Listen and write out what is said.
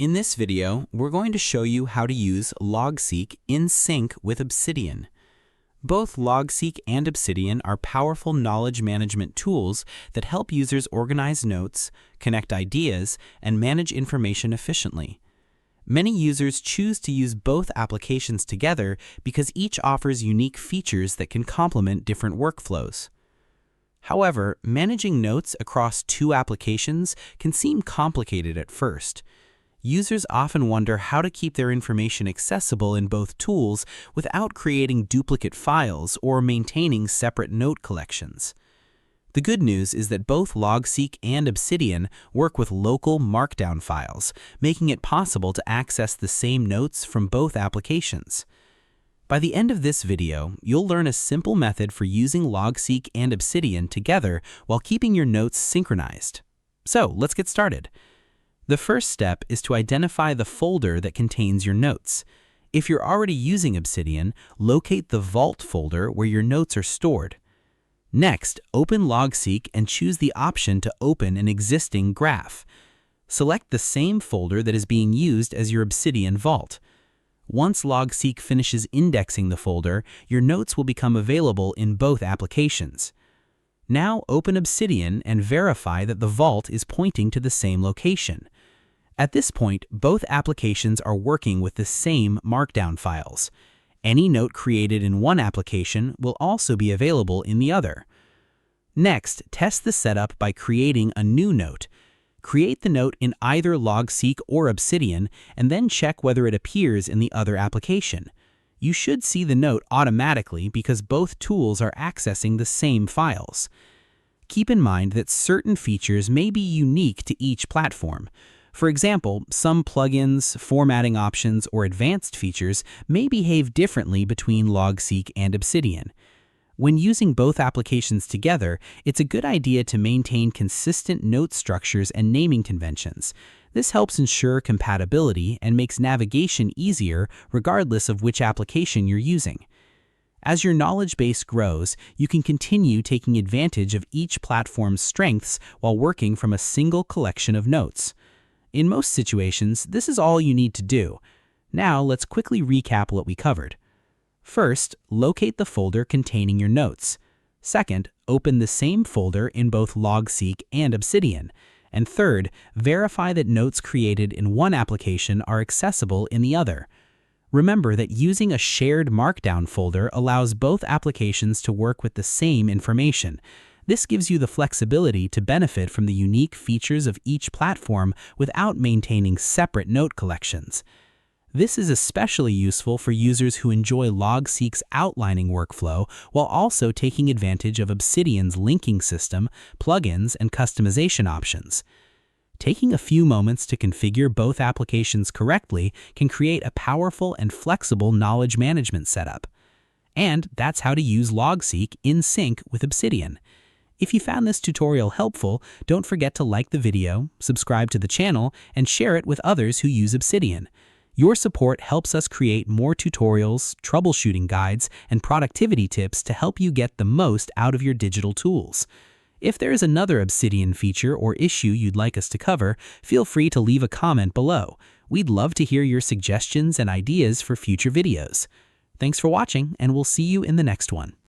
In this video, we're going to show you how to use Logseq in sync with Obsidian. Both Logseq and Obsidian are powerful knowledge management tools that help users organize notes, connect ideas, and manage information efficiently. Many users choose to use both applications together because each offers unique features that can complement different workflows. However, managing notes across two applications can seem complicated at first. Users often wonder how to keep their information accessible in both tools without creating duplicate files or maintaining separate note collections. The good news is that both Logseq and Obsidian work with local markdown files, making it possible to access the same notes from both applications. By the end of this video, you'll learn a simple method for using Logseq and Obsidian together while keeping your notes synchronized. So let's get started. The first step is to identify the folder that contains your notes. If you're already using Obsidian, locate the Vault folder where your notes are stored. Next, open Logseq and choose the option to open an existing graph. Select the same folder that is being used as your Obsidian Vault. Once Logseq finishes indexing the folder, your notes will become available in both applications. Now open Obsidian and verify that the Vault is pointing to the same location. At this point, both applications are working with the same markdown files. Any note created in one application will also be available in the other. Next, test the setup by creating a new note. Create the note in either Logseq or Obsidian, and then check whether it appears in the other application. You should see the note automatically because both tools are accessing the same files. Keep in mind that certain features may be unique to each platform. For example, some plugins, formatting options, or advanced features may behave differently between Logseq and Obsidian. When using both applications together, it's a good idea to maintain consistent note structures and naming conventions. This helps ensure compatibility and makes navigation easier regardless of which application you're using. As your knowledge base grows, you can continue taking advantage of each platform's strengths while working from a single collection of notes. In most situations, this is all you need to do. Now let's quickly recap what we covered. First, locate the folder containing your notes. Second, open the same folder in both Logseq and Obsidian. And third, verify that notes created in one application are accessible in the other. Remember that using a shared markdown folder allows both applications to work with the same information. This gives you the flexibility to benefit from the unique features of each platform without maintaining separate note collections. This is especially useful for users who enjoy Logseq's outlining workflow while also taking advantage of Obsidian's linking system, plugins, and customization options. Taking a few moments to configure both applications correctly can create a powerful and flexible knowledge management setup. And that's how to use Logseq in sync with Obsidian. If you found this tutorial helpful, don't forget to like the video, subscribe to the channel, and share it with others who use Obsidian. Your support helps us create more tutorials, troubleshooting guides, and productivity tips to help you get the most out of your digital tools. If there is another Obsidian feature or issue you'd like us to cover, feel free to leave a comment below. We'd love to hear your suggestions and ideas for future videos. Thanks for watching, and we'll see you in the next one.